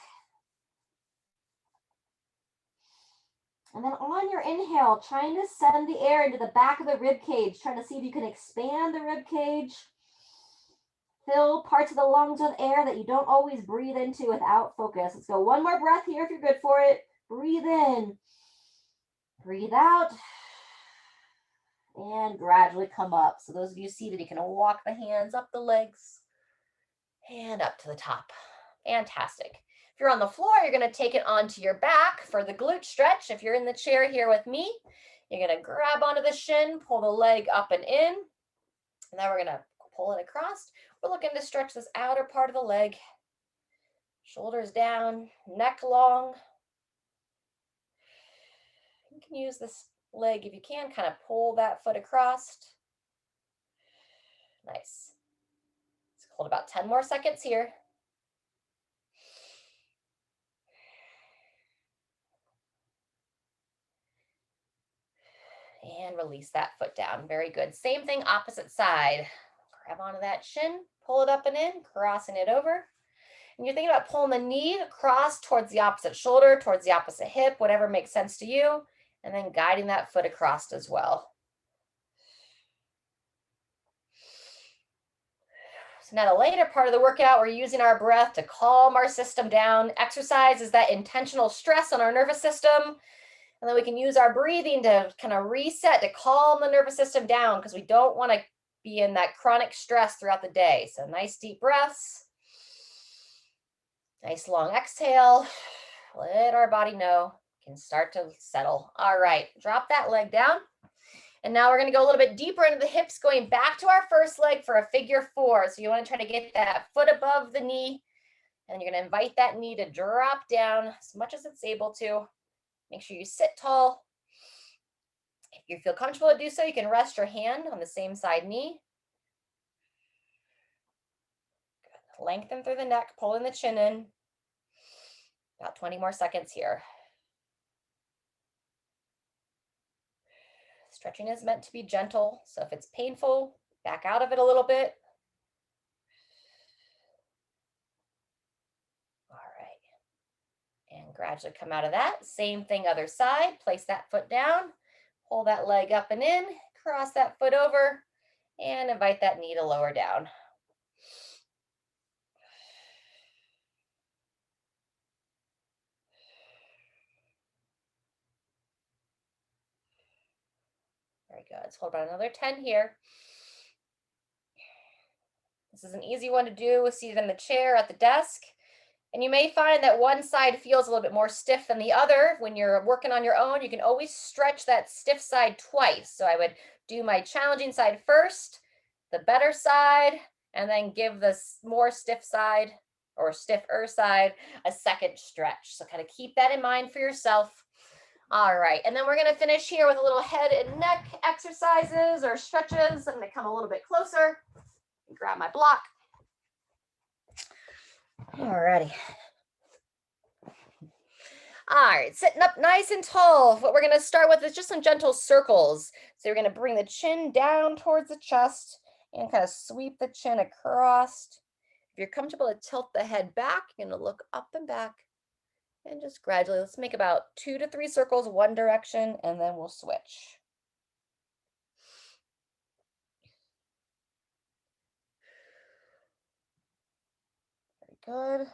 And then on your inhale, trying to send the air into the back of the rib cage, trying to see if you can expand the rib cage. Fill parts of the lungs with air that you don't always breathe into without focus. Let's go one more breath here if you're good for it. Breathe in. Breathe out, and gradually come up. So those of you seated, you can walk the hands up the legs and up to the top. Fantastic. If you're on the floor, you're going to take it onto your back for the glute stretch. If you're in the chair here with me, You're gonna grab onto the shin, pull the leg up and in, and then we're gonna pull it across. We're looking to stretch this outer part of the leg. Shoulders down, neck long. You can use this leg if you can, kind of pull that foot across. Nice. Let's hold about 10 more seconds here. And release that foot down. Very good. Same thing, opposite side. Grab onto that shin, pull it up and in, crossing it over. And you're thinking about pulling the knee across towards the opposite shoulder, towards the opposite hip, whatever makes sense to you, and then guiding that foot across as well. So now the later part of the workout, we're using our breath to calm our system down. Exercise is that intentional stress on our nervous system. And then we can use our breathing to kind of reset, to calm the nervous system down, because we don't want to be in that chronic stress throughout the day. So nice deep breaths. Nice long exhale. Let our body know it can start to settle. All right, drop that leg down. And now we're going to go a little bit deeper into the hips, going back to our first leg for a figure four. So you want to try to get that foot above the knee, and you're going to invite that knee to drop down as much as it's able to. Make sure you sit tall. If you feel comfortable to do so, you can rest your hand on the same side knee. Good. Lengthen through the neck, pulling the chin in. About 20 more seconds here. Stretching is meant to be gentle, so if it's painful, back out of it a little bit. All right. And gradually come out of that. Same thing, other side. Place that foot down. Pull that leg up and in. Cross that foot over. And invite that knee to lower down. Very good. Let's hold about another 10 here. This is an easy one to do seated in the chair at the desk. And you may find that one side feels a little bit more stiff than the other. When you're working on your own, you can always stretch that stiff side twice. So I would do my challenging side first, the better side, and then give the more stiff side or stiffer side a second stretch. So kind of keep that in mind for yourself. All right, and then we're going to finish here with a little head and neck exercises or stretches. I'm going to come a little bit closer and grab my block. All righty. All right, sitting up nice and tall. What we're going to start with is just some gentle circles. So you're going to bring the chin down towards the chest and kind of sweep the chin across. If you're comfortable to tilt the head back, you're going to look up and back and just gradually, let's make about 2 to 3 circles one direction, and then we'll switch. Very good.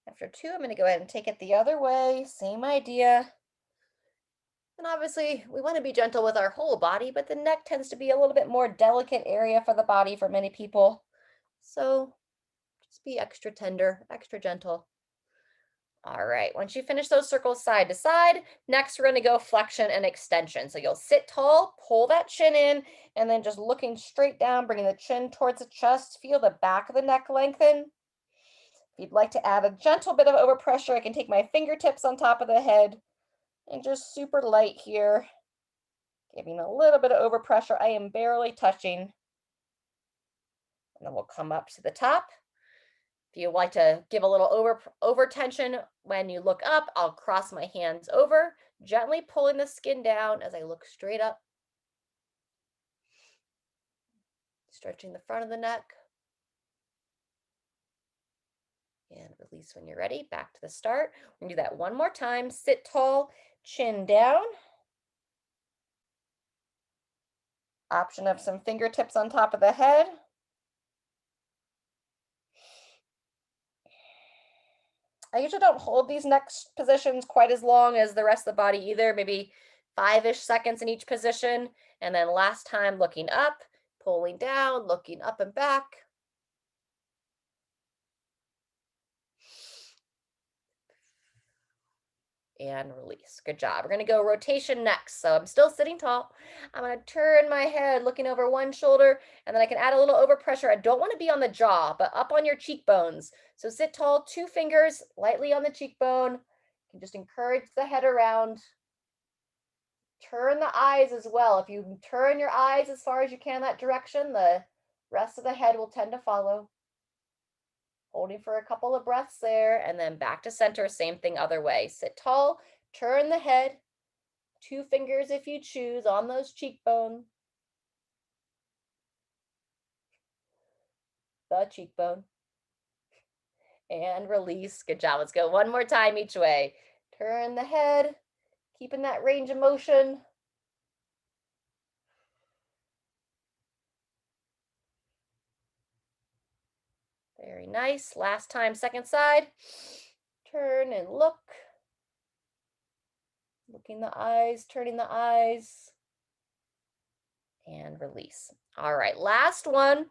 After 2, I'm going to go ahead and take it the other way. Same idea. And obviously, we want to be gentle with our whole body, but the neck tends to be a little bit more delicate area for the body for many people. So just be extra tender, extra gentle. All right, once you finish those circles side to side, next we're going to go flexion and extension. So you'll sit tall, pull that chin in, and then just looking straight down, bringing the chin towards the chest. Feel the back of the neck lengthen. If you'd like to add a gentle bit of overpressure, I can take my fingertips on top of the head and just super light here, giving a little bit of overpressure. I am barely touching. And then we'll come up to the top. If you like to give a little over tension when you look up, I'll cross my hands over, gently pulling the skin down as I look straight up. Stretching the front of the neck. And release when you're ready. Back to the start. We're going to do that one more time. Sit tall, chin down. Option of some fingertips on top of the head. I usually don't hold these neck positions quite as long as the rest of the body either, maybe 5-ish seconds in each position. And then last time, looking up, pulling down, looking up and back. and release. Good job. We're going to go rotation next. So I'm still sitting tall. I'm going to turn my head looking over one shoulder, and then I can add a little overpressure. I don't want to be on the jaw, but up on your cheekbones. So sit tall, 2 fingers lightly on the cheekbone. You can just encourage the head around. Turn the eyes as well. If you turn your eyes as far as you can that direction, the rest of the head will tend to follow. Holding for a couple of breaths there, and then back to center, same thing other way. Sit tall, turn the head, 2 fingers if you choose on those cheekbones. The cheekbone. And release. Good job. Let's go one more time each way. Turn the head, keeping that range of motion. Very nice. Last time, second side. Turn and look. Looking the eyes, turning the eyes. And release. All right, last one.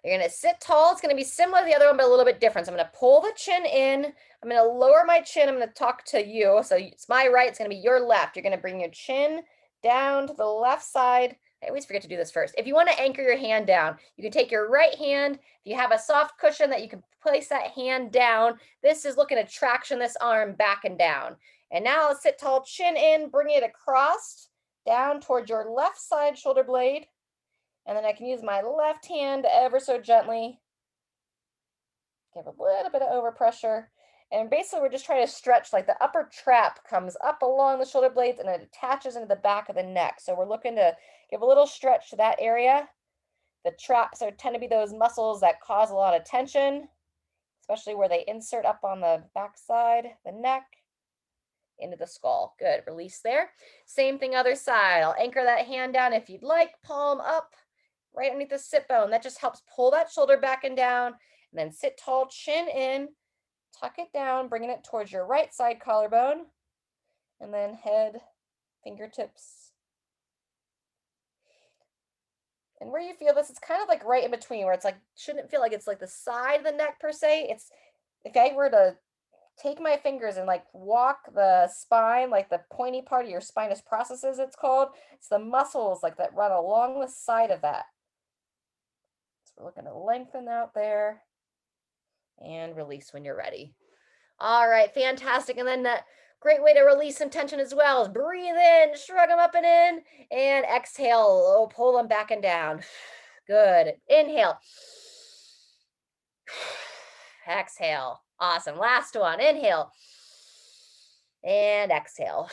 You're going to sit tall. It's going to be similar to the other one, but a little bit different. So I'm going to pull the chin in. I'm going to lower my chin. I'm going to talk to you. So it's my right. It's going to be your left. You're going to bring your chin down to the left side. I always forget to do this first. If you want to anchor your hand down, you can take your right hand. If you have a soft cushion that you can place that hand down, this is looking to traction this arm back and down. And now let's sit tall, chin in, bring it across, down towards your left side shoulder blade. And then I can use my left hand ever so gently. Give a little bit of overpressure. And basically we're just trying to stretch, like the upper trap comes up along the shoulder blades and it attaches into the back of the neck. So we're looking to give a little stretch to that area. The traps tend to be those muscles that cause a lot of tension, especially where they insert up on the back side, the neck, into the skull. Good, release there. Same thing other side. I'll anchor that hand down if you'd like, palm up, right underneath the sit bone. That just helps pull that shoulder back and down. And then sit tall, chin in, tuck it down, bringing it towards your right side collarbone. And then head, fingertips. And where you feel this, it's kind of like right in between, where it's like, shouldn't feel like it's like the side of the neck per se. It's, if I were to take my fingers and like walk the spine, like the pointy part of your spinous processes, it's called. It's the muscles like that run along the side of that. So we're looking to lengthen out there and release when you're ready. All right, fantastic. And then that great way to release some tension as well is breathe in, shrug them up and in, and exhale, pull them back and down. Good. Inhale. Exhale. Awesome. Last one. Inhale. And exhale.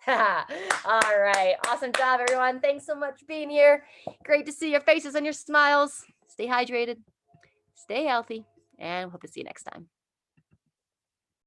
All right. Awesome job, everyone. Thanks so much for being here. Great to see your faces and your smiles. Stay hydrated, stay healthy, and hope to see you next time.